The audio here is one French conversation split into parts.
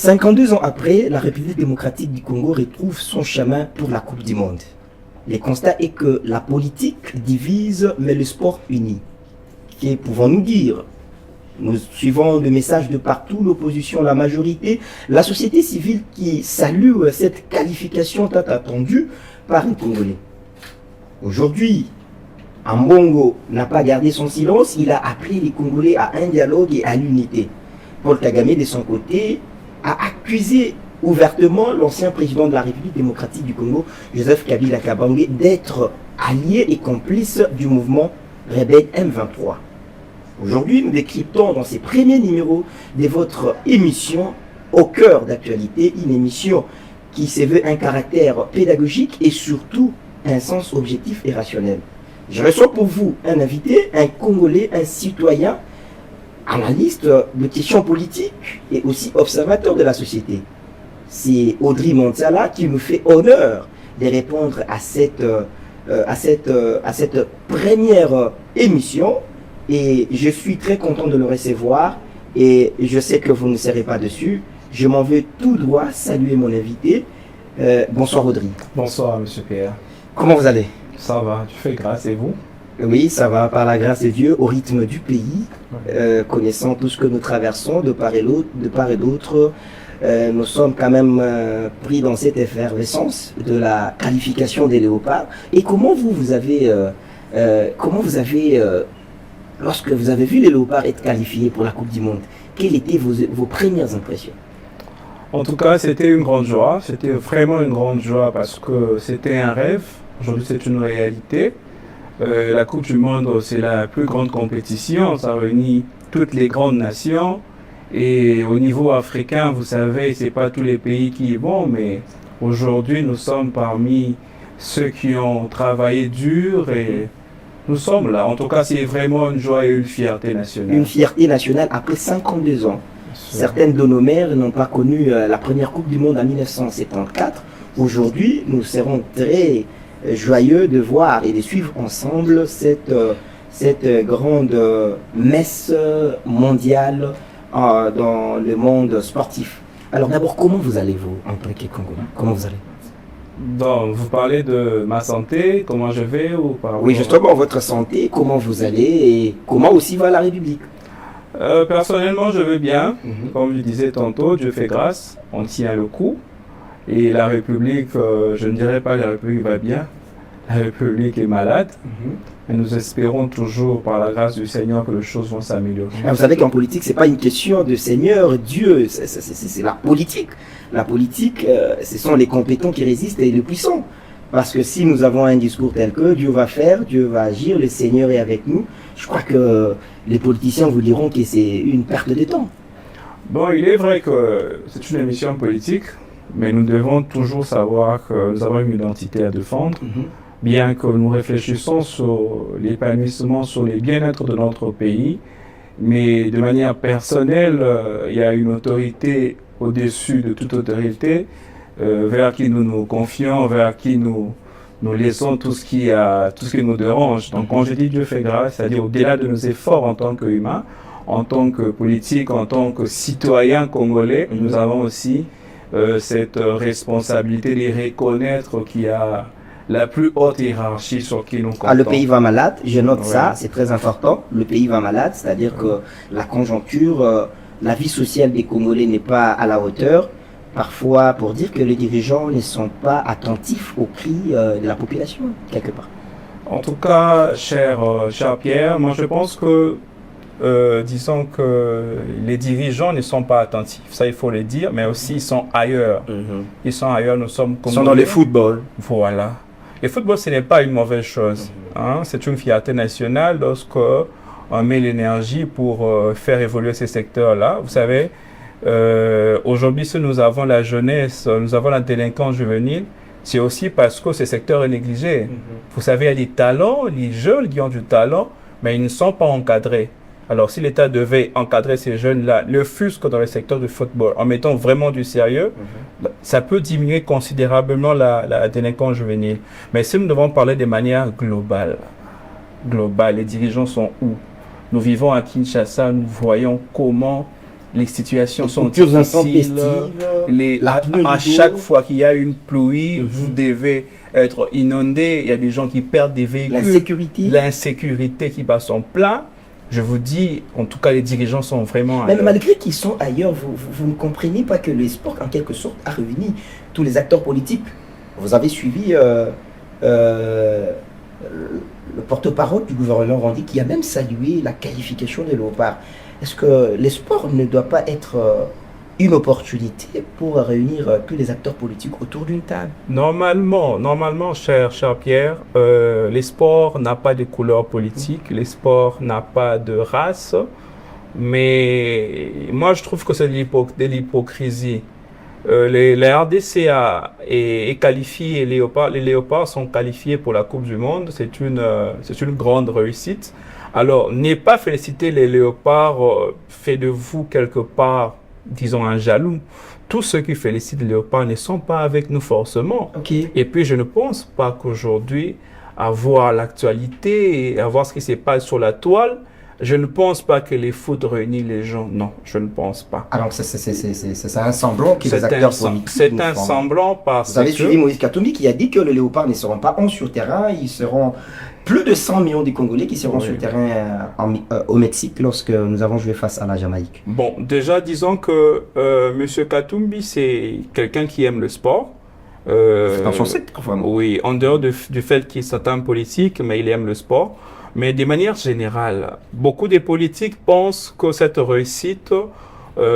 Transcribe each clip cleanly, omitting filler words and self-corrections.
52 ans après, la République démocratique du Congo retrouve son chemin pour la Coupe du Monde. Le constat est que la politique divise, mais le sport unit. Que pouvons-nous dire? Nous suivons le message de partout, l'opposition, la majorité, la société civile qui salue cette qualification tant attendue par les Congolais. Aujourd'hui, Ambongo n'a pas gardé son silence, il a appelé les Congolais à un dialogue et à l'unité. Paul Kagame, de son côté, a accusé ouvertement l'ancien président de la République démocratique du Congo, Joseph Kabila Kabange, d'être allié et complice du mouvement rebelle M23. Aujourd'hui, nous décryptons dans ces premiers numéros de votre émission Au cœur d'actualité, une émission qui se veut un caractère pédagogique et surtout un sens objectif et rationnel. Je reçois pour vous un invité, un Congolais, un citoyen, analyste de questions politiques et aussi observateur de la société. C'est Audrey Montsala qui nous fait honneur de répondre à cette première émission et je suis très content de le recevoir et je sais que vous ne serez pas dessus. Je m'en vais tout droit saluer mon invité. Bonsoir Audrey. Bonsoir Monsieur Pierre. Comment vous allez? Ça va, tu fais grâce et vous? Oui, ça va par la grâce de Dieu, au rythme du pays, connaissant tout ce que nous traversons de part et d'autre. Nous sommes quand même pris dans cette effervescence de la qualification des léopards. Et comment vous avez, lorsque vous avez vu les léopards être qualifiés pour la Coupe du Monde, quelles étaient vos premières impressions? En tout cas, c'était une grande joie. C'était vraiment une grande joie parce que c'était un rêve. Aujourd'hui, c'est une réalité. La Coupe du Monde, c'est la plus grande compétition. Ça réunit toutes les grandes nations. Et au niveau africain, vous savez, c'est pas tous les pays qui y vont, mais aujourd'hui, nous sommes parmi ceux qui ont travaillé dur et nous sommes là. En tout cas, c'est vraiment une joie et une fierté nationale. Une fierté nationale après 52 ans. Certaines de nos mères n'ont pas connu la première Coupe du Monde en 1974. Aujourd'hui, nous serons très joyeux de voir et de suivre ensemble cette grande messe mondiale dans le monde sportif. Alors d'abord, comment vous allez-vous en tant que Congolais? Comment vous allez? Donc, vous parlez de ma santé, comment je vais ou par Oui, justement, votre santé, comment vous allez et comment aussi va la République? Personnellement, je vais bien. Comme je disais tantôt, Dieu fait grâce, on tient le coup. Et la République, je ne dirais pas que la République va bien. La République est malade. Mais nous espérons toujours, par la grâce du Seigneur, que les choses vont s'améliorer. Vous savez qu'en politique, ce n'est pas une question de Seigneur, Dieu, c'est la politique. La politique, ce sont les compétents qui résistent et les puissants. Parce que si nous avons un discours tel que Dieu va faire, Dieu va agir, le Seigneur est avec nous, je crois que les politiciens vous diront que c'est une perte de temps. Bon, il est vrai que c'est une émission politique, mais nous devons toujours savoir que nous avons une identité à défendre. Bien que nous réfléchissons sur l'épanouissement, sur le bien-être de notre pays, mais de manière personnelle, il y a une autorité au-dessus de toute autorité vers qui nous nous confions, vers qui nous laissons tout ce qui nous dérange. Donc quand je dis Dieu fait grâce, c'est-à-dire au-delà de nos efforts en tant qu'humains, en tant que politiques, en tant que citoyens congolais, nous avons aussi cette responsabilité de reconnaître qu'il y a la plus haute hiérarchie sur qui nous comptons. Le pays va malade, je note ça, c'est très important. Le pays va malade, c'est-à-dire que la conjoncture, la vie sociale des Congolais n'est pas à la hauteur. Parfois, pour dire que les dirigeants ne sont pas attentifs aux cris de la population, quelque part. En tout cas, cher Pierre, moi je pense que, disons que les dirigeants ne sont pas attentifs, ça il faut le dire, mais aussi ils sont ailleurs. Ils sont ailleurs, nous sommes Congolais. Ils sont dans le football. Voilà. Le football, ce n'est pas une mauvaise chose. C'est une fierté nationale lorsque on met l'énergie pour faire évoluer ces secteurs-là. Vous savez, aujourd'hui, si nous avons la jeunesse, nous avons la délinquance juvénile, c'est aussi parce que ce secteur est négligé. Vous savez, il y a des talents, les jeunes qui ont du talent, mais ils ne sont pas encadrés. Alors, si l'État devait encadrer ces jeunes-là, le fusque dans le secteur du football, en mettant vraiment du sérieux, ça peut diminuer considérablement la délinquance juvénile. Mais si nous devons parler de manière globale, les dirigeants sont où? Nous vivons à Kinshasa, nous voyons comment les situations sont coupures difficiles. À chaque d'eau. fois qu'il y a une pluie, vous devez être inondé. Il y a des gens qui perdent des véhicules. L'insécurité qui bat son plein. Je vous dis, en tout cas, les dirigeants sont vraiment... Mais malgré qu'ils sont ailleurs, vous ne comprenez pas que le sport, en quelque sorte, a réuni tous les acteurs politiques. Vous avez suivi le porte-parole du gouvernement Randi qui a même salué la qualification des Léopards. Est-ce que le sport ne doit pas être une opportunité pour réunir tous les acteurs politiques autour d'une table? Normalement, cher Pierre, les sports n'ont pas de couleur politique, les sports n'ont pas de race, mais moi je trouve que c'est de l'hypocrisie. La RDC est qualifiée, les Léopards sont qualifiés pour la Coupe du Monde, c'est une grande réussite. Alors, n'est pas féliciter les Léopards fait de vous quelque part, disons, un jaloux. Tous ceux qui félicitent les Léopards ne sont pas avec nous forcément. Okay. Et puis, je ne pense pas qu'aujourd'hui, à voir l'actualité et à voir ce qui se passe sur la toile, je ne pense pas que les foot réunissent les gens. Non, je ne pense pas. Alors, c'est un semblant que les acteurs politiques c'est un semblant parce que... Vous avez suivi Moïse Katumbi qui a dit que les Léopards ne seront pas 11 sur terrain, ils seront plus de 100 millions de Congolais qui seront sur terrain au Mexique lorsque nous avons joué face à la Jamaïque. Bon, déjà, disons que M. Katumbi, c'est quelqu'un qui aime le sport. C'est dans son secteur, vraiment. Oui, en dehors du fait qu'il s'attend politique, mais il aime le sport. Mais de manière générale, beaucoup de politiques pensent que cette réussite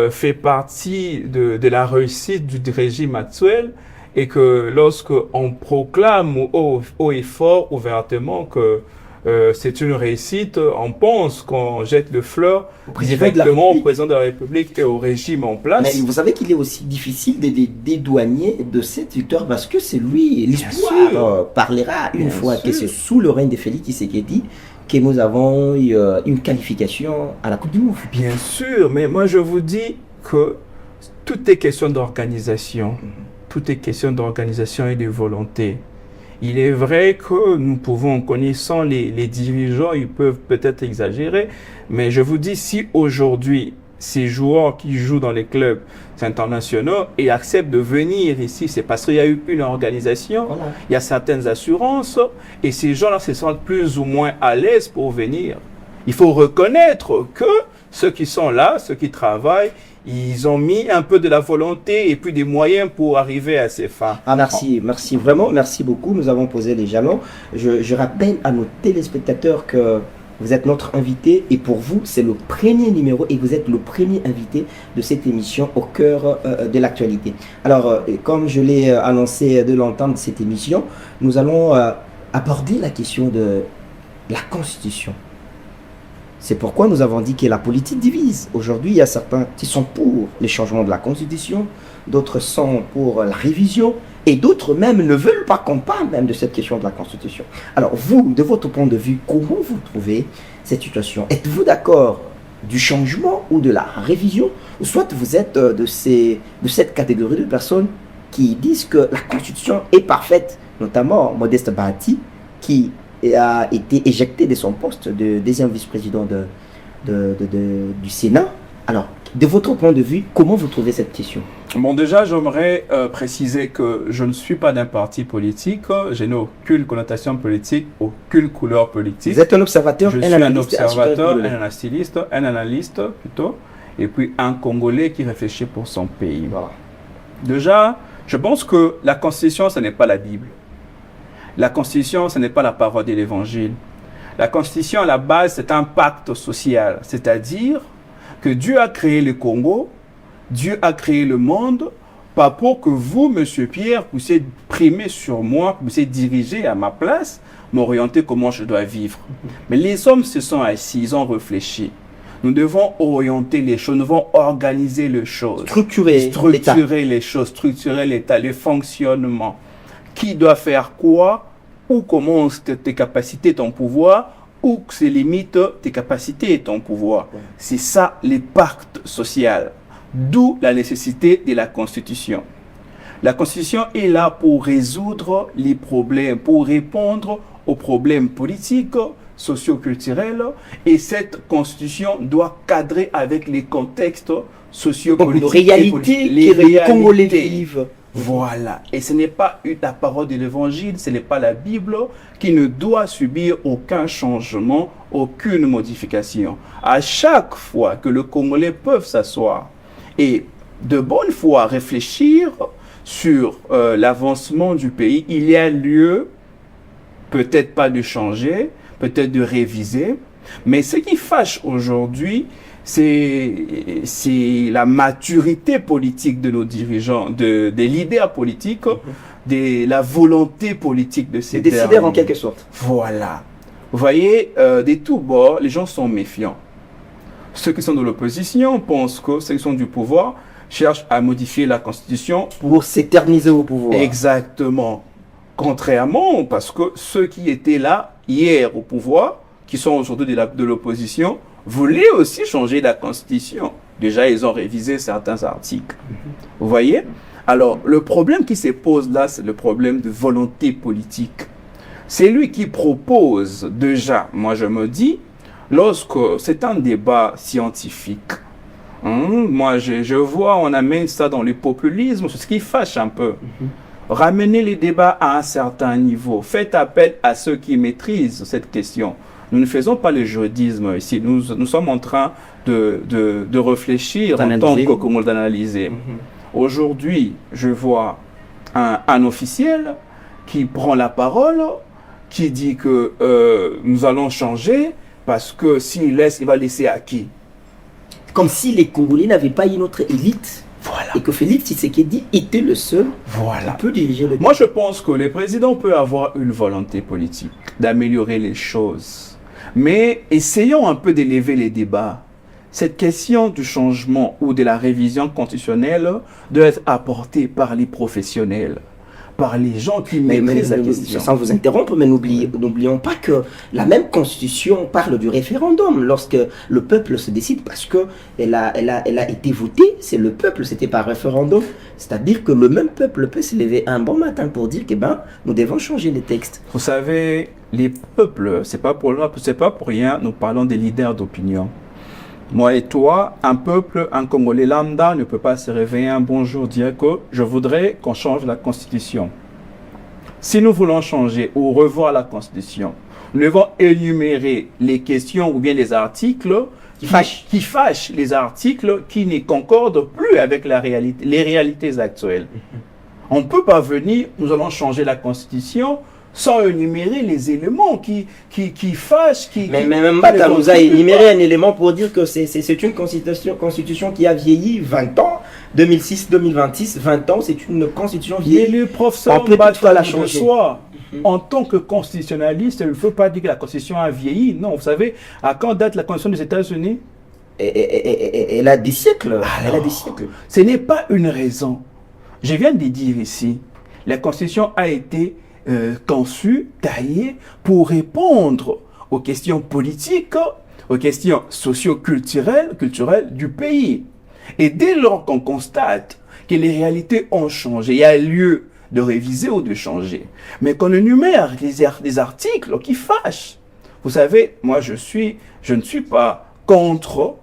fait partie de la réussite du régime actuel et que lorsque on proclame haut et fort, ouvertement, que c'est une réussite, on pense qu'on jette le fleur directement au président de la République et au régime en place. Mais vous savez qu'il est aussi difficile de dédouaner de cette victoire parce que c'est lui, l'histoire parlera une fois que c'est sous le règne de Félix Tshisekedi que nous avons eu une qualification à la Coupe du Monde. Bien sûr, mais moi je vous dis que tout est question d'organisation. Tout est question d'organisation et de volonté. Il est vrai que nous pouvons, en connaissant les dirigeants, ils peuvent peut-être exagérer, mais je vous dis, si aujourd'hui, ces joueurs qui jouent dans les clubs internationaux et acceptent de venir ici, c'est parce qu'il y a eu une organisation, il y a certaines assurances, et ces gens-là se sentent plus ou moins à l'aise pour venir. Il faut reconnaître que ceux qui sont là, ceux qui travaillent, ils ont mis un peu de la volonté et puis des moyens pour arriver à ces fins. Ah, merci vraiment, merci beaucoup. Nous avons posé les jalons. Je rappelle à nos téléspectateurs que vous êtes notre invité et pour vous, c'est le premier numéro et vous êtes le premier invité de cette émission au cœur de l'actualité. Alors, comme je l'ai annoncé de l'entendre de cette émission, nous allons aborder la question de la Constitution. C'est pourquoi nous avons dit que la politique divise. Aujourd'hui, il y a certains qui sont pour les changements de la Constitution, d'autres sont pour la révision, et d'autres même ne veulent pas qu'on parle même de cette question de la Constitution. Alors vous, de votre point de vue, comment vous trouvez cette situation? Êtes-vous d'accord du changement ou de la révision? Ou soit vous êtes de cette catégorie de personnes qui disent que la Constitution est parfaite, notamment Modeste Bahati, qui a été éjecté de son poste de deuxième vice-président du Sénat. Alors, de votre point de vue, comment vous trouvez cette question? Bon, déjà, j'aimerais préciser que je ne suis pas d'un parti politique, je n'ai aucune connotation politique, aucune couleur politique. Vous êtes un observateur, je suis un observateur, un analyste plutôt, et puis un Congolais qui réfléchit pour son pays. Voilà. Déjà, je pense que la Constitution, ce n'est pas la Bible. La Constitution, ce n'est pas la parole de l'Évangile. La Constitution, à la base, c'est un pacte social. C'est-à-dire que Dieu a créé le Congo, Dieu a créé le monde, pas pour que vous, Monsieur Pierre, puissiez primer sur moi, puissiez diriger à ma place, m'orienter comment je dois vivre. Mais les hommes se sont assis, ils ont réfléchi. Nous devons orienter les choses, nous devons organiser les choses. Structurer les choses, structurer l'État, le fonctionnement. Qui doit faire quoi, où commencent tes capacités, ton pouvoir, où se limitent tes capacités et ton pouvoir. Ouais. C'est ça, les pactes sociaux. D'où la nécessité de la Constitution. La Constitution est là pour résoudre les problèmes, pour répondre aux problèmes politiques socio-culturelle et cette constitution doit cadrer avec les contextes sociopolitiques. Donc, les réalités que les Congolais vivent. Voilà. Et ce n'est pas la parole de l'évangile, ce n'est pas la Bible qui ne doit subir aucun changement, aucune modification. À chaque fois que le Congolais peut s'asseoir et de bonne foi réfléchir sur l'avancement du pays, il y a lieu, peut-être pas de changer, peut-être de réviser, mais ce qui fâche aujourd'hui, c'est la maturité politique de nos dirigeants, des leaders politiques, la volonté politique de ces derniers. Des décideurs en quelque sorte. Voilà. Vous voyez, des tous bords, les gens sont méfiants. Ceux qui sont de l'opposition pensent que ceux qui sont du pouvoir cherchent à modifier la Constitution pour s'éterniser au pouvoir. Exactement. Contrairement, parce que ceux qui étaient là hier au pouvoir, qui sont aujourd'hui de l'opposition, voulaient aussi changer la Constitution. Déjà, ils ont révisé certains articles. Vous voyez? Alors, le problème qui se pose là, c'est le problème de volonté politique. C'est lui qui propose déjà, moi je me dis, lorsque c'est un débat scientifique, moi je vois, on amène ça dans le populisme, c'est ce qui fâche un peu. Ramenez les débats à un certain niveau. Faites appel à ceux qui maîtrisent cette question. Nous ne faisons pas le juridisme ici. Nous sommes en train de réfléchir en tant que Congolais, d'analyser. Aujourd'hui, je vois un officiel qui prend la parole, qui dit que nous allons changer parce que s'il laisse, il va laisser à qui? Comme si les Congolais n'avaient pas une autre élite. Voilà. Et que Félix Tshisekedi était le seul qui peut diriger le pays. Moi, je pense que le président peut avoir une volonté politique d'améliorer les choses. Mais essayons un peu d'élever les débats. Cette question du changement ou de la révision constitutionnelle doit être apportée par les professionnels, par les gens qui maîtrisent la question. Sans vous interrompre, mais n'oublions pas que la même constitution parle du référendum lorsque le peuple se décide, parce qu'elle a été votée, c'est le peuple, c'était par référendum. C'est-à-dire que le même peuple peut se lever un bon matin pour dire que nous devons changer les textes. Vous savez, les peuples, c'est pas pour rien, nous parlons des leaders d'opinion. Moi et toi, un peuple, un Congolais lambda ne peut pas se réveiller un bon jour dire que je voudrais qu'on change la Constitution. Si nous voulons changer ou revoir la Constitution, nous devons énumérer les questions ou bien les articles qui fâchent, les articles qui ne concordent plus avec les réalités actuelles. On ne peut pas venir, nous allons changer la Constitution sans énumérer les éléments qui fâchent. Mais même Mbata nous a énuméré un élément pour dire que c'est une constitution qui a vieilli 20 ans, 2006-2026, 20 ans, c'est une constitution vieillie. Et le professeur Mbata la changer. En tant que constitutionnaliste, il ne faut pas dire que la constitution a vieilli. Non, vous savez, à quand date la constitution des États-Unis? Elle a des siècles. Alors, elle a des siècles. Ce n'est pas une raison. Je viens de dire ici, la constitution a été conçu, taillé pour répondre aux questions politiques, aux questions socio-culturelles du pays. Et dès lors qu'on constate que les réalités ont changé, il y a lieu de réviser ou de changer, mais qu'on énumère des articles qui fâchent. Vous savez, moi je ne suis pas contre,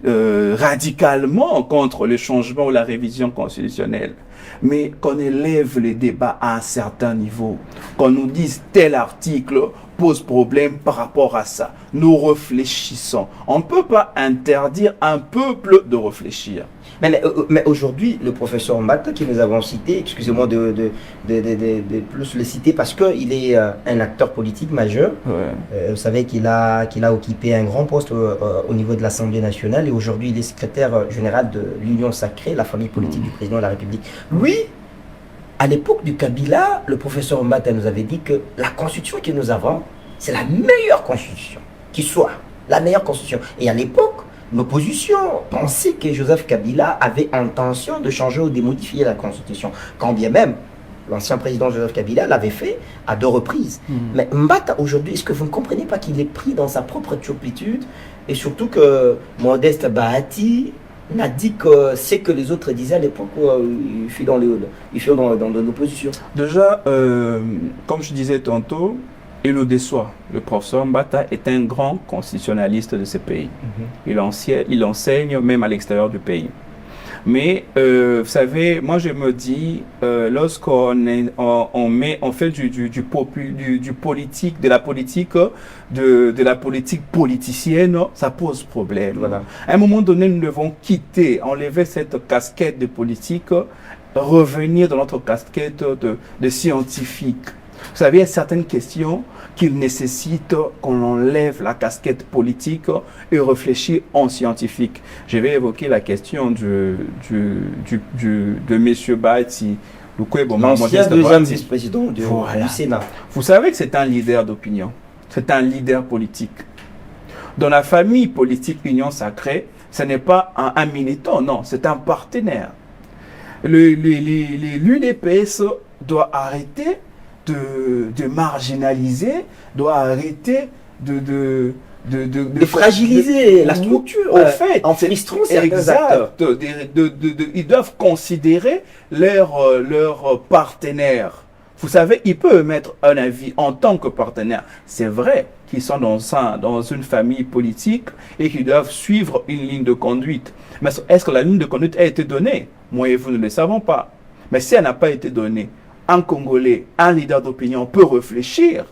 radicalement contre le changement ou la révision constitutionnelle. Mais qu'on élève les débats à un certain niveau, qu'on nous dise tel article pose problème par rapport à ça. Nous réfléchissons. On ne peut pas interdire un peuple de réfléchir. Mais aujourd'hui, le professeur Mbata, qui nous avons cité, excusez-moi de plus le citer parce qu'il est un acteur politique majeur. Ouais. Vous savez qu'il a occupé un grand poste au niveau de l'Assemblée nationale et aujourd'hui il est secrétaire général de l'Union sacrée, la famille politique du président de la République. Lui, à l'époque du Kabila, le professeur Mbata nous avait dit que la constitution que nous avons, c'est la meilleure constitution qui soit, la meilleure constitution. Et à l'époque, l'opposition pensait que Joseph Kabila avait intention de changer ou de modifier la Constitution. Quand bien même, l'ancien président Joseph Kabila l'avait fait à 2 reprises. Mais Mbata, aujourd'hui, est-ce que vous ne comprenez pas qu'il est pris dans sa propre turpitude et surtout que Modeste Bahati n'a dit que c'est que les autres disaient à l'époque où il fut dans l'opposition. Déjà, comme je disais tantôt, il nous déçoit. Le professeur Mbata est un grand constitutionnaliste de ce pays. Il enseigne même à l'extérieur du pays. Mais vous savez, moi je me dis, lorsqu'on fait du politique, de la politique politicienne, ça pose problème. Voilà. À un moment donné, nous devons enlever cette casquette de politique, revenir dans notre casquette de scientifique. Vous savez, il y a certaines questions qui nécessitent qu'on enlève la casquette politique et réfléchir en scientifique. Je vais évoquer la question de M. Bahati, l'ancien deuxième vice-président du Sénat. Vous savez que c'est un leader d'opinion, c'est un leader politique. Dans la famille politique Union Sacrée, ce n'est pas un militant, non, c'est un partenaire. L'UDPS doit arrêter de marginaliser, doit arrêter de fragiliser la structure en frustrant certains acteurs. Ils doivent considérer leurs partenaires. Vous savez, ils peuvent mettre un avis en tant que partenaire. C'est vrai qu'ils sont dans une famille politique et qu'ils doivent suivre une ligne de conduite. Mais est-ce que la ligne de conduite a été donnée? Moi et vous ne le savons pas. Mais si elle n'a pas été donnée, un Congolais, un leader d'opinion peut réfléchir.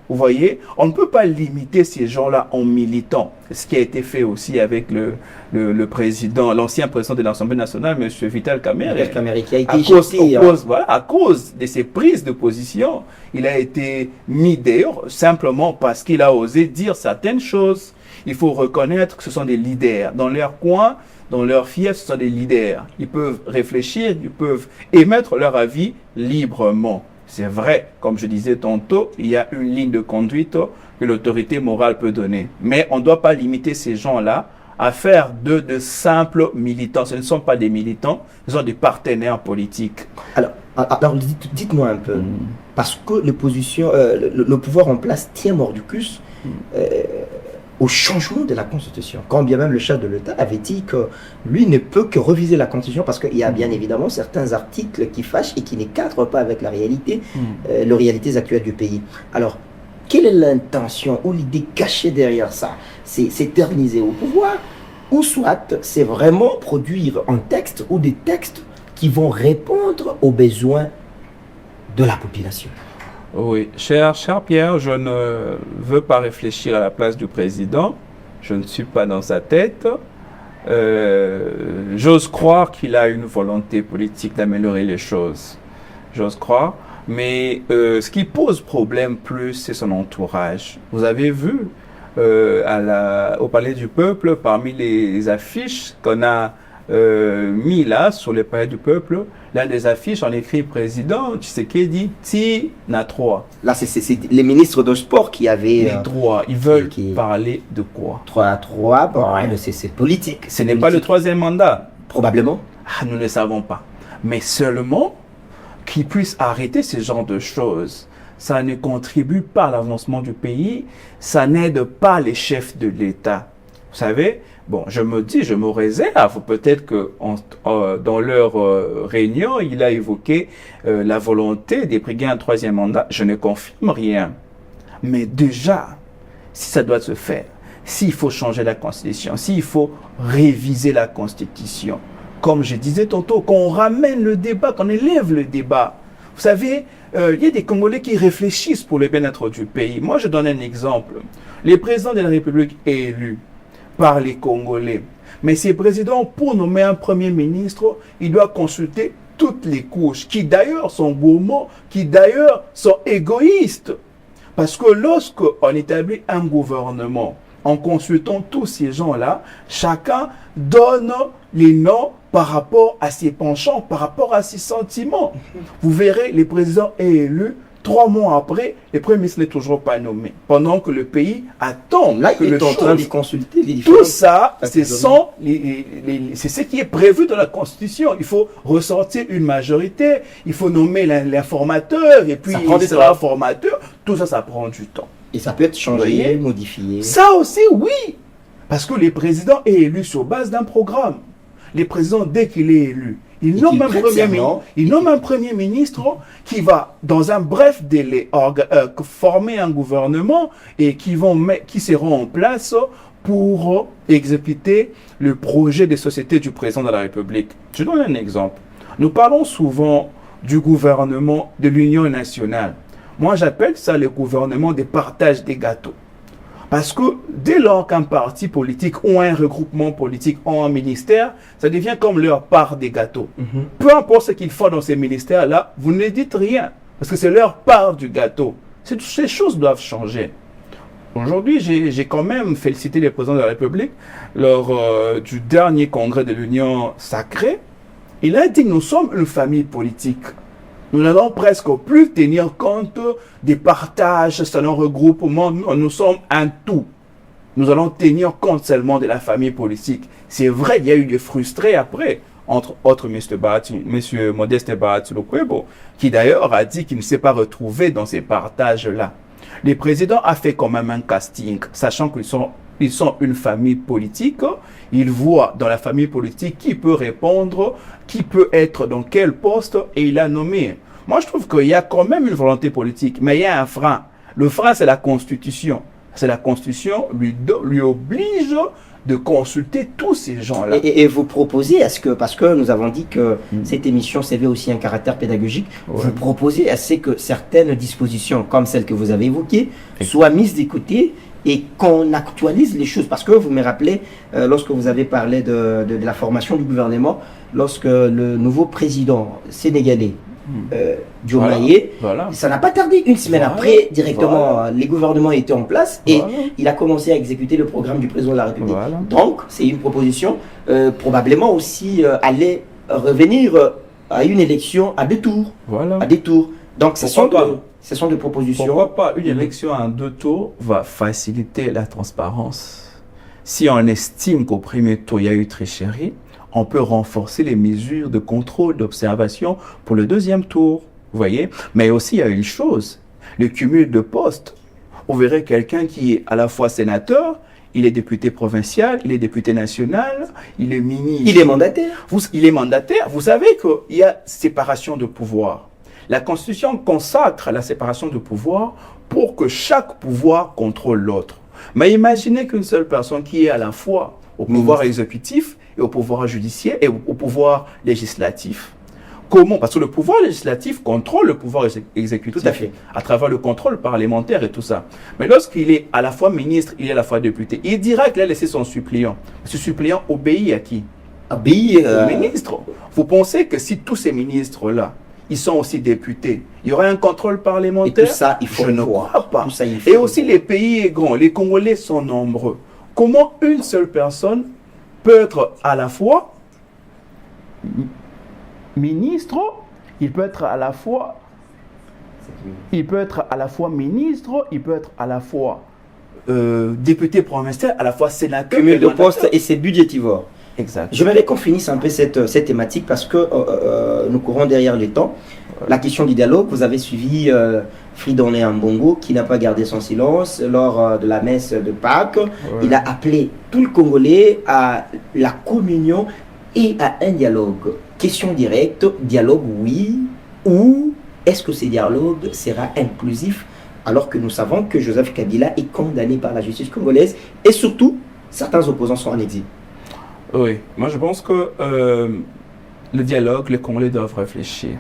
Vous voyez, on ne peut pas limiter ces gens-là en militants. Ce qui a été fait aussi avec le président, l'ancien président de l'Assemblée nationale, M. Vital Kamerhe, qui a été jeté. À cause de ses prises de position, il a été mis dehors simplement parce qu'il a osé dire certaines choses. Il faut reconnaître que ce sont des leaders. Dans leur coin, dans leur fief, ce sont des leaders. Ils peuvent réfléchir, ils peuvent émettre leur avis librement. C'est vrai, comme je disais tantôt, il y a une ligne de conduite que l'autorité morale peut donner. Mais on ne doit pas limiter ces gens-là à faire de simples militants. Ce ne sont pas des militants, ce sont des partenaires politiques. Alors dites-moi un peu, parce que le pouvoir en place tient mordicus au changement de la Constitution. Quand bien même le chef de l'État avait dit que lui ne peut que reviser la Constitution parce qu'il y a bien évidemment certains articles qui fâchent et qui ne cadrent pas avec la réalité, les réalités actuelles du pays. Alors, quelle est l'intention ou l'idée cachée derrière ça? C'est s'éterniser au pouvoir ou soit c'est vraiment produire un texte ou des textes qui vont répondre aux besoins de la population? Oui, cher Pierre, je ne veux pas réfléchir à la place du président. Je ne suis pas dans sa tête. J'ose croire qu'il a une volonté politique d'améliorer les choses. J'ose croire. Mais ce qui pose problème plus, c'est son entourage. Vous avez vu au Palais du Peuple, parmi les affiches qu'on a mis là sur le Palais du Peuple, l'un des affiches, on écrit président Tshisekedi Tina 3. Là, c'est les ministres de sport qui avaient. Les droits. Ils veulent parler de quoi? 3-3, bon, c'est politique. Ce n'est pas le troisième mandat. Probablement. Nous ne le savons pas. Mais seulement qu'ils puissent arrêter ce genre de choses. Ça ne contribue pas à l'avancement du pays. Ça n'aide pas les chefs de l'État. Vous savez, bon, je me réserve, peut-être que dans leur réunion, il a évoqué la volonté de briguer un troisième mandat. Je ne confirme rien. Mais déjà, si ça doit se faire, s'il faut changer la Constitution, s'il faut réviser la Constitution, comme je disais tantôt, qu'on ramène le débat, qu'on élève le débat. Vous savez, il y a des Congolais qui réfléchissent pour le bien-être du pays. Moi, je donne un exemple. Le président de la République est élu par les Congolais. Mais ces présidents, pour nommer un premier ministre, il doit consulter toutes les couches, qui d'ailleurs sont gourmands, qui d'ailleurs sont égoïstes. Parce que lorsqu'on établit un gouvernement, en consultant tous ces gens-là, chacun donne les noms par rapport à ses penchants, par rapport à ses sentiments. Vous verrez, le président est élu. 3 mois après, le Premier ministre n'est toujours pas nommé. Pendant que le pays attend. Là, il est en train de consulter les différents. Tout ça, c'est ce qui est prévu dans la Constitution. Il faut ressortir une majorité, il faut nommer l'informateur, et puis il sera formateur. Tout ça, ça prend du temps. Et ça peut être changé, modifié. Ça aussi, oui. Parce que le président est élu sur base d'un programme. Le président, dès qu'il est élu, Et nomment qu'il prête serment. il nomme un premier ministre qui va, dans un bref délai, former un gouvernement et qui seront en place pour exécuter le projet de société du président de la République. Je donne un exemple. Nous parlons souvent du gouvernement de l'Union nationale. Moi, j'appelle ça le gouvernement de partage des gâteaux. Parce que dès lors qu'un parti politique ou un regroupement politique ou un ministère, ça devient comme leur part des gâteaux. Peu importe ce qu'ils font dans ces ministères-là, vous ne dites rien. Parce que c'est leur part du gâteau. Ces choses doivent changer. Aujourd'hui, j'ai quand même félicité le président de la République lors du dernier congrès de l'Union sacrée. Il a dit que nous sommes une famille politique. Nous n'allons presque plus tenir compte des partages, selon regroupement. Nous sommes un tout. Nous allons tenir compte seulement de la famille politique. C'est vrai, il y a eu des frustrés après, entre autres M. Modeste Bahati Lukwebo, qui d'ailleurs a dit qu'il ne s'est pas retrouvé dans ces partages-là. Le président a fait quand même un casting, sachant qu'ils sont une famille politique. Il voit dans la famille politique qui peut répondre, qui peut être dans quel poste, et il a nommé. Moi, je trouve qu'il y a quand même une volonté politique, mais il y a un frein. Le frein, c'est la Constitution. C'est la Constitution lui oblige de consulter tous ces gens-là. Et vous proposez, parce que nous avons dit que cette émission avait aussi un caractère pédagogique, vous proposez à ce que certaines dispositions, comme celles que vous avez évoquées, soient mises de côté et qu'on actualise les choses. Parce que vous me rappelez, lorsque vous avez parlé de la formation du gouvernement, lorsque le nouveau président sénégalais, Diomaye, ça n'a pas tardé, une semaine après, directement, les gouvernements étaient en place et il a commencé à exécuter le programme du président de la République. Donc, c'est une proposition, probablement aussi aller revenir à une élection à deux tours. À des tours. Donc, ce sont des propositions. Pourquoi pas une élection à deux tours va faciliter la transparence. Si on estime qu'au premier tour, il y a eu tricherie, on peut renforcer les mesures de contrôle, d'observation pour le deuxième tour. Vous voyez? Mais aussi, il y a une chose, le cumul de postes. On verrait quelqu'un qui est à la fois sénateur, il est député provincial, il est député national, il est ministre. Il est mandataire. Il est mandataire. Vous savez qu'il y a séparation de pouvoir. La Constitution consacre la séparation de pouvoir pour que chaque pouvoir contrôle l'autre. Mais imaginez qu'une seule personne qui est à la fois au pouvoir exécutif et au pouvoir judiciaire et au pouvoir législatif. Comment? Parce que le pouvoir législatif contrôle le pouvoir exécutif. Tout à fait. À travers le contrôle parlementaire et tout ça. Mais lorsqu'il est à la fois ministre, il est à la fois député, il dira qu'il a laissé son suppléant. Ce suppléant obéit à qui? Obéit au ministre. Vous pensez que si tous ces ministres-là, ils sont aussi députés, il y aurait un contrôle parlementaire? Et tout ça, il faut Je ne crois pas. Tout ça, et aussi, les pays est grand, les Congolais sont nombreux. Comment une seule personne peut être à la fois ministre, il peut être à la fois ministre, il peut être à la fois député provincial, à la fois sénateur. Cumul de postes et c'est budgétivore. Exact. Je voudrais qu'on finisse un peu cette thématique parce que nous courons derrière les temps. La question du dialogue, vous avez suivi Fridolin Ambongo qui n'a pas gardé son silence lors de la messe de Pâques. Il a appelé tout le Congolais à la communion et à un dialogue. Question directe, dialogue oui, ou est-ce que ce dialogue sera inclusif alors que nous savons que Joseph Kabila est condamné par la justice congolaise et surtout, certains opposants sont en exil. Oui, moi je pense que le dialogue, les Congolais doivent réfléchir.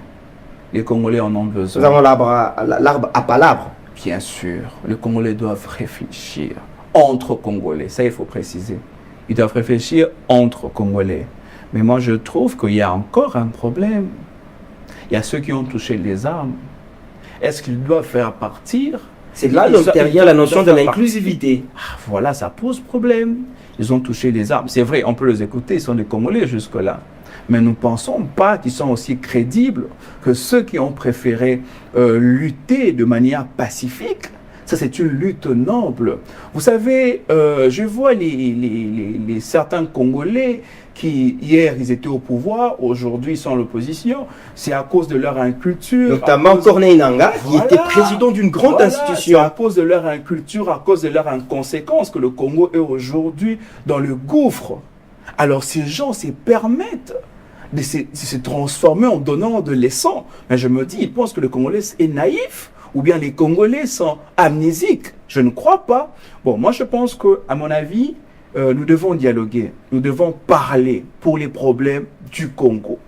Les Congolais en ont besoin. Nous avons l'arbre à palabre. Bien sûr, les Congolais doivent réfléchir entre Congolais, ça il faut préciser. Ils doivent réfléchir entre Congolais. Mais moi je trouve qu'il y a encore un problème. Il y a ceux qui ont touché les armes. Est-ce qu'ils doivent faire partir? C'est là derrière la notion de l'inclusivité. Voilà, ça pose problème. Ils ont touché les armes. C'est vrai, on peut les écouter, ils sont des Congolais jusque-là. Mais nous ne pensons pas qu'ils sont aussi crédibles que ceux qui ont préféré lutter de manière pacifique. Ça, c'est une lutte noble. Vous savez, je vois certains Congolais qui, hier, ils étaient au pouvoir, aujourd'hui, ils sont en l'opposition. C'est à cause de leur inculture. Notamment Corneille Nangaa, qui était président d'une grande institution. C'est à cause de leur inculture, à cause de leur inconséquence que le Congo est aujourd'hui dans le gouffre. Alors, ces gens se permettent de se transformer en donnant de leçons. Mais je me dis, ils pensent que le Congolais est naïf, ou bien les Congolais sont amnésiques. Je ne crois pas. Bon, moi je pense que, à mon avis, nous devons dialoguer, nous devons parler pour les problèmes du Congo.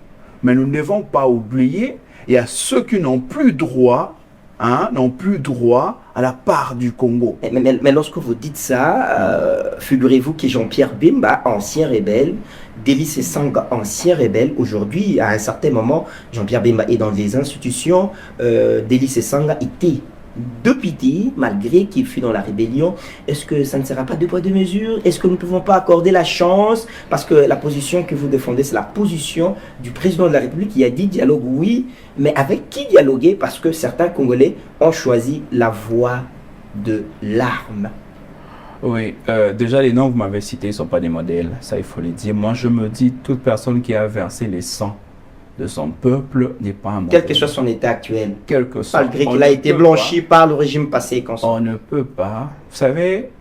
Mais nous ne devons pas oublier, il y a ceux qui n'ont plus droit, n'ont plus droit à la part du Congo. Mais lorsque vous dites ça, figurez-vous que Jean-Pierre Bemba, ancien rebelle, Délice Sanga, ancien rebelle, aujourd'hui, à un certain moment, Jean-Pierre Bemba est dans les institutions, Délice Sanga était député, malgré qu'il fut dans la rébellion. Est-ce que ça ne sera pas deux poids deux mesures? Est-ce que nous ne pouvons pas accorder la chance? Parce que la position que vous défendez, c'est la position du président de la République qui a dit dialogue, oui, mais avec qui dialoguer? Parce que certains Congolais ont choisi la voie de l'arme. Oui, déjà les noms que vous m'avez cités ne sont pas des modèles, ça il faut le dire. Moi je me dis, toute personne qui a versé les sangs de son peuple n'est pas un modèle. Quel que soit son état actuel, quel que soit. malgré qu'il a été blanchi par le régime passé. On ne peut pas. Vous savez,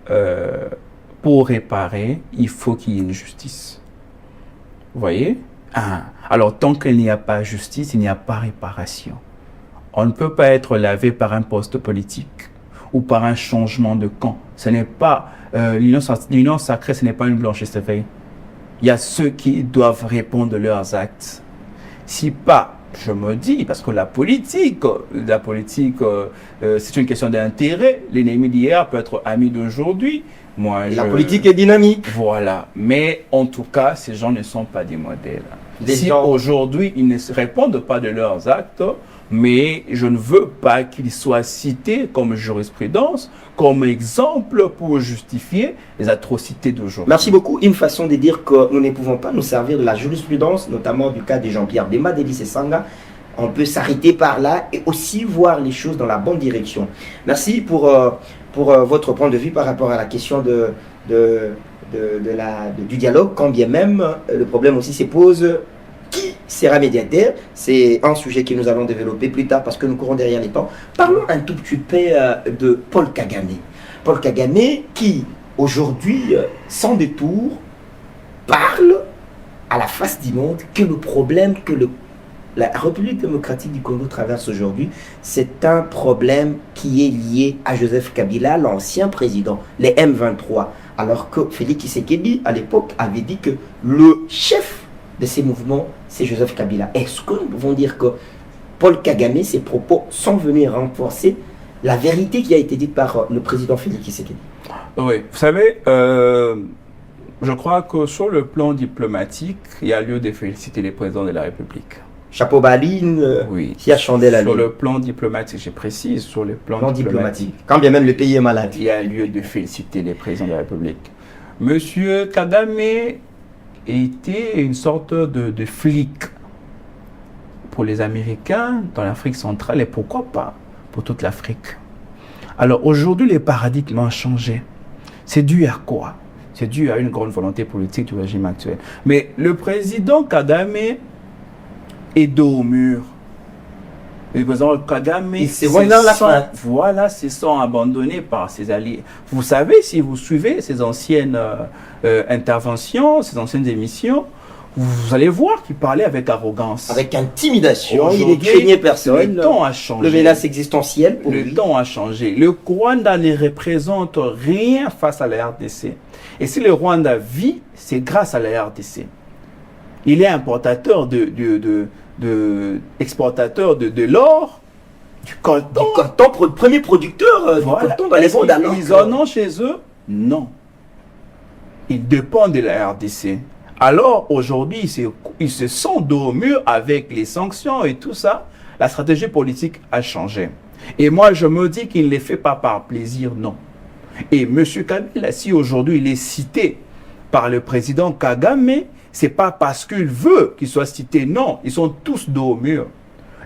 pour réparer, il faut qu'il y ait une justice. Vous voyez? Alors tant qu'il n'y a pas justice, il n'y a pas réparation. On ne peut pas être lavé par un poste politique ou par un changement de camp. Ce n'est pas l'union sacrée, ce n'est pas une blanchisserie. Il y a ceux qui doivent répondre de leurs actes. Si pas, je me dis, parce que la politique, c'est une question d'intérêt. L'ennemi d'hier peut être ami d'aujourd'hui. La politique est dynamique. Voilà. Mais en tout cas, ces gens ne sont pas des modèles. Si gens... aujourd'hui, ils ne répondent pas de leurs actes, mais je ne veux pas qu'ils soient cités comme jurisprudence, comme exemple pour justifier les atrocités d'aujourd'hui. Merci beaucoup. Une façon de dire que nous ne pouvons pas nous servir de la jurisprudence, notamment du cas de Jean-Pierre Bemba, Délice Sanga. On peut s'arrêter par là et aussi voir les choses dans la bonne direction. Merci pour votre point de vue par rapport à la question du dialogue, quand bien même le problème aussi se pose. Qui sera médiateur? C'est un sujet que nous allons développer plus tard parce que nous courons derrière les temps. Parlons un tout petit peu de Paul Kagame. Paul Kagame qui, aujourd'hui, sans détour, parle à la face du monde que le problème que la République démocratique du Congo traverse aujourd'hui, c'est un problème qui est lié à Joseph Kabila, l'ancien président, les M23. Alors que Félix Tshisekedi, à l'époque, avait dit que le chef de ces mouvements, c'est Joseph Kabila. Est-ce que nous pouvons dire que Paul Kagame, ses propos sont venus renforcer la vérité qui a été dite par le président Félix Tshisekedi? Oui, vous savez, je crois que sur le plan diplomatique, il y a lieu de féliciter les présidents de la République. Chapeau baline, oui. Qui a chandé la lune. Sur le plan diplomatique, je précise, sur le plan diplomatique. Quand bien même le pays est malade. Il y a lieu de féliciter les présidents de la République. Monsieur Kagame était une sorte de flic pour les Américains dans l'Afrique centrale et pourquoi pas pour toute l'Afrique. Alors aujourd'hui, les paradigmes ont changé. C'est dû à quoi? C'est dû à une grande volonté politique du régime actuel. Mais le président Kagame est dos au mur. Le président Kagame se sent abandonné par ses alliés. Vous savez, si vous suivez ses anciennes interventions, ses anciennes émissions, vous allez voir qu'il parlait avec arrogance. Avec intimidation, il ne craignait personne. Le temps a changé. Le menace existentielle pour lui. Le temps a changé. Le Rwanda ne représente rien face à la RDC. Et si le Rwanda vit, c'est grâce à la RDC. Il est importateur exportateur de l'or, du coton. Premier producteur du coton dans les mondes. Ils en ont chez eux? Non. Ils dépendent de la RDC. Alors aujourd'hui, ils se sont dos au mur avec les sanctions et tout ça. La stratégie politique a changé. Et moi, je me dis qu'il ne les fait pas par plaisir, non. Et M. Kabila, si aujourd'hui il est cité par le président Kagame, c'est pas parce qu'il veut qu'il soit cité, non. Ils sont tous dos au mur.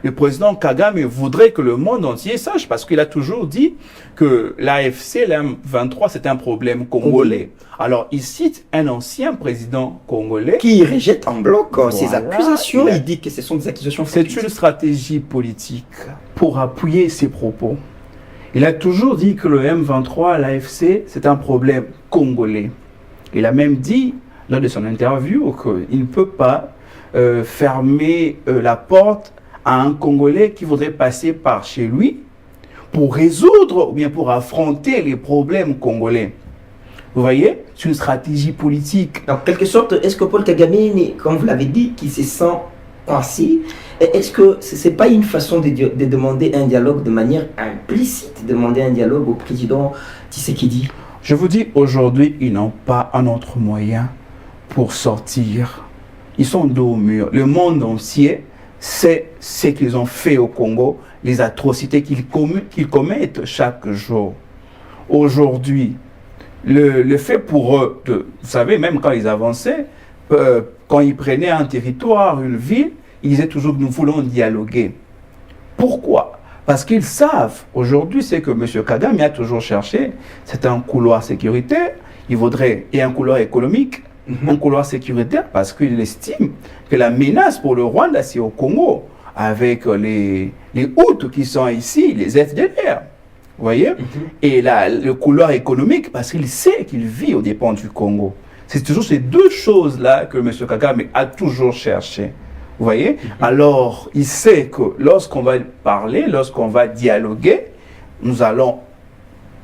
Le président Kagame voudrait que le monde entier sache, parce qu'il a toujours dit que l'AFC, l'M23, c'est un problème congolais. Alors, il cite un ancien président congolais qui rejette en bloc ces accusations. Il dit que ce sont des accusations fausses. C'est une stratégie politique pour appuyer ses propos. Il a toujours dit que le M23, l'AFC, c'est un problème congolais. Il a même dit, lors de son interview, qu'il ne peut pas fermer la porte à un Congolais qui voudrait passer par chez lui pour résoudre ou bien pour affronter les problèmes congolais. Vous voyez, c'est une stratégie politique. En quelque sorte, est-ce que Paul Kagame, comme vous l'avez dit, qui se sent coincé, est-ce que ce n'est pas une façon de demander un dialogue de manière implicite, demander un dialogue au président Tshisekedi? Je vous dis, aujourd'hui, ils n'ont pas un autre moyen pour sortir. Ils sont dos au mur. Le monde entier sait ce qu'ils ont fait au Congo, les atrocités qu'ils commettent chaque jour. Aujourd'hui, le fait pour eux, vous savez, même quand ils avançaient, quand ils prenaient un territoire, une ville, ils disaient toujours que nous voulons dialoguer. Pourquoi? Parce qu'ils savent, aujourd'hui, c'est que M. Kagame a toujours cherché, c'est un couloir sécuritaire, et un couloir économique, un couloir sécuritaire, parce qu'il estime que la menace pour le Rwanda, c'est au Congo, avec les Hutus qui sont ici, les FDLR. Vous voyez? Et le couloir économique, parce qu'il sait qu'il vit aux dépens du Congo. C'est toujours ces deux choses-là que M. Kagame a toujours cherché. Vous voyez? Alors, il sait que lorsqu'on va parler, lorsqu'on va dialoguer, nous allons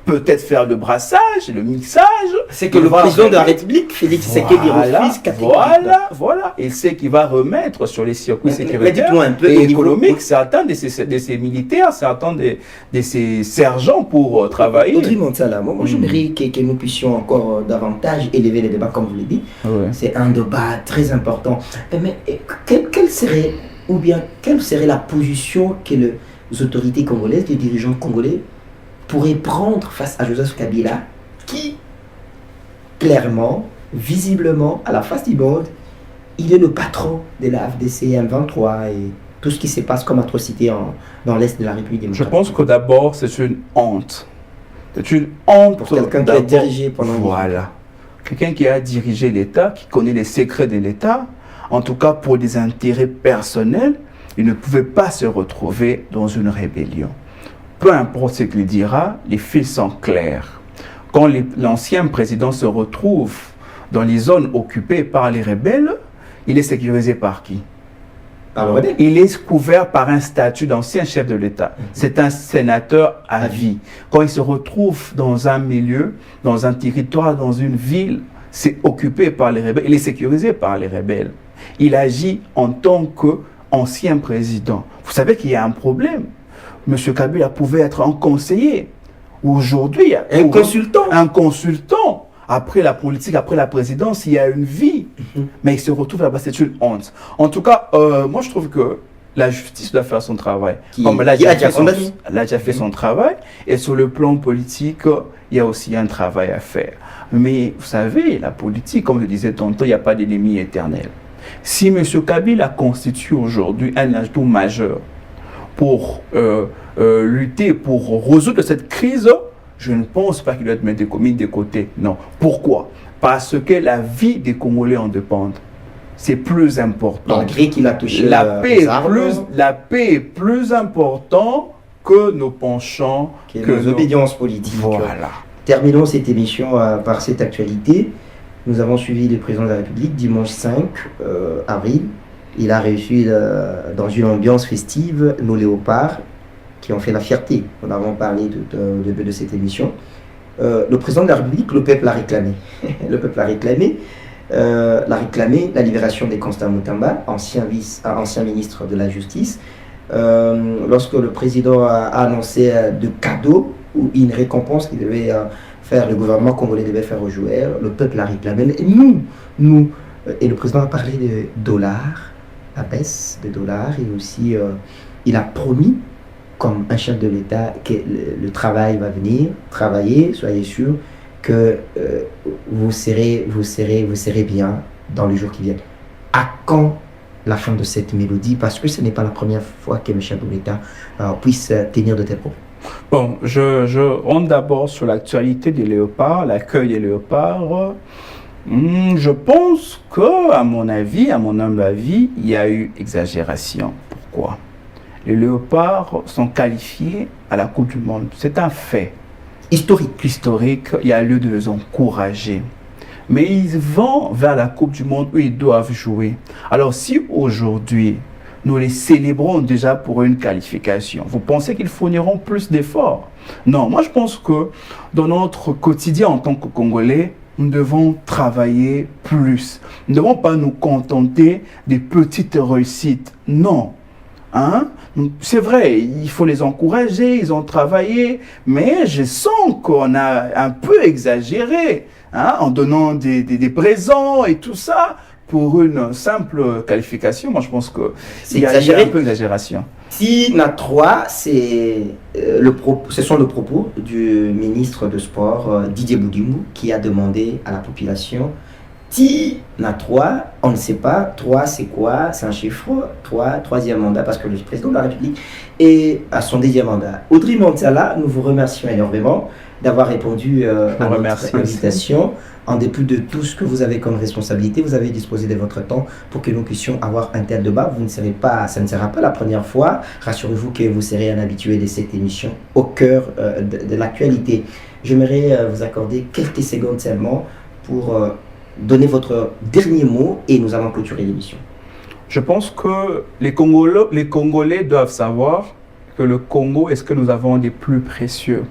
peut-être faire le brassage, le mixage. C'est que le président de la République, Félix Tshisekedi, refuse catégoriquement. Voilà. Il sait qu'il va remettre sur les circuits sécuritaires un peu et économiques certains de ces militaires, certains de ces sergents pour travailler. Audrey Monsala, moi j'aimerais que nous puissions encore davantage élever les débats, comme vous l'avez dit. Ouais. C'est un débat très important. Mais quelle serait la position que les autorités congolaises, les dirigeants congolais pourraient prendre face à Joseph Kabila, qui, clairement, visiblement, à la face du monde, il est le patron de la FDC M23 et tout ce qui se passe comme atrocité dans l'Est de la République démocratique. Je pense que d'abord, c'est une honte. C'est une honte pour quelqu'un qui a dirigé pendant... Voilà. Quelqu'un qui a dirigé l'État, qui connaît les secrets de l'État, en tout cas pour des intérêts personnels, il ne pouvait pas se retrouver dans une rébellion. Peu importe ce qu'il dira, les fils sont clairs. Quand l'ancien président se retrouve dans les zones occupées par les rebelles, il est sécurisé par qui? Il est couvert par un statut d'ancien chef de l'État. C'est un sénateur à vie. Quand il se retrouve dans un milieu, dans un territoire, dans une ville, c'est occupé par les rebelles. Il est sécurisé par les rebelles. Il agit en tant qu'ancien président. Vous savez qu'il y a un problème. M. Kabila pouvait être un conseiller. Aujourd'hui, un consultant. Un consultant. Après la politique, après la présidence, il y a une vie. Mais il se retrouve là-bas, c'est une honte. En tout cas, moi je trouve que la justice doit faire son travail. Elle a déjà fait son travail. Et sur le plan politique, il y a aussi un travail à faire. Mais vous savez, la politique, comme je disais tantôt, il n'y a pas d'ennemi éternel. Si M. Kabila constitue aujourd'hui un atout majeur pour lutter, pour résoudre cette crise, je ne pense pas qu'il doit être mis de côté. Non. Pourquoi? Parce que la vie des Congolais en dépend. C'est plus important. Malgré qu'il a touché la paix est plus importante que nos penchants, que nos obédiences politiques. Voilà. Terminons cette émission par cette actualité. Nous avons suivi le président de la République dimanche 5 avril. Il a reçu dans une ambiance festive nos léopards qui ont fait la fierté. Nous avons parlé au début de cette émission. Le président de la République, le peuple l'a réclamé. Le peuple l'a réclamé. La libération de Constant Mutamba, ancien ministre de la Justice. Lorsque le président a annoncé de cadeaux ou une récompense qu'il devait faire, le gouvernement congolais devait faire aux joueurs, le peuple l'a réclamé. Et le président a parlé de dollars, la baisse des dollars, et aussi il a promis, comme un chef de l'État, que le travail va venir, travailler, soyez sûr que vous serez bien dans les jours qui viennent. À quand la fin de cette mélodie? Parce que ce n'est pas la première fois que le chef de l'État puisse tenir de tels propos. Bon, je rentre d'abord sur l'actualité des léopards, l'accueil des léopards. Je pense que, à mon humble avis, il y a eu exagération. Pourquoi? Les léopards sont qualifiés à la Coupe du Monde. C'est un fait. Historique. Il y a lieu de les encourager. mais ils vont vers la Coupe du Monde où ils doivent jouer. Alors si aujourd'hui, nous les célébrons déjà pour une qualification, vous pensez qu'ils fourniront plus d'efforts? Non, moi je pense que dans notre quotidien en tant que Congolais, nous devons travailler plus. Nous ne devons pas nous contenter des petites réussites. Non. Hein? C'est vrai, il faut les encourager, ils ont travaillé, mais je sens qu'on a un peu exagéré, hein, en donnant des présents et tout ça pour une simple qualification. Moi, je pense qu'il y a un peu d'exagération. Si NAT3, ce sont les propos du ministre de Sport, Didier Boudimou, qui a demandé à la population: si NAT3, on ne sait pas, 3 c'est quoi? C'est un chiffre, 3, troisième mandat, parce que le président de la République est à son deuxième mandat. Audrey Montala, nous vous remercions énormément d'avoir répondu à notre invitation. En dépit de tout ce que vous avez comme responsabilité, vous avez disposé de votre temps pour que nous puissions avoir un tel débat. Ça ne sera pas la première fois. Rassurez-vous que vous serez un habitué de cette émission au cœur de l'actualité. J'aimerais vous accorder quelques secondes seulement pour donner votre dernier mot et nous allons clôturer l'émission. Je pense que les Congolais doivent savoir que le Congo est ce que nous avons de plus précieux.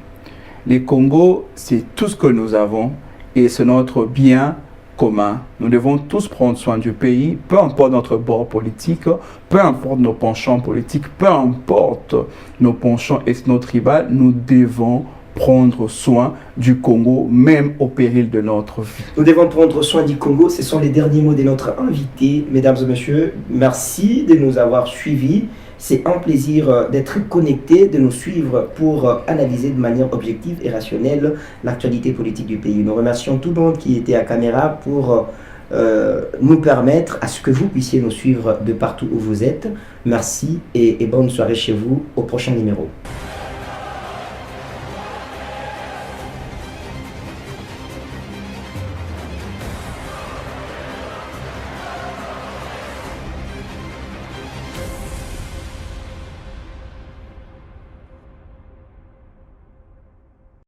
Les Congos, c'est tout ce que nous avons et c'est notre bien commun. Nous devons tous prendre soin du pays, peu importe notre bord politique, peu importe nos penchants politiques, peu importe nos penchants ethno-tribaux, nous devons prendre soin du Congo, même au péril de notre vie. Nous devons prendre soin du Congo. Ce sont les derniers mots de notre invité. Mesdames et messieurs, merci de nous avoir suivis. C'est un plaisir d'être connecté, de nous suivre pour analyser de manière objective et rationnelle l'actualité politique du pays. Nous remercions tout le monde qui était à caméra pour nous permettre à ce que vous puissiez nous suivre de partout où vous êtes. Merci et bonne soirée chez vous. Au prochain numéro.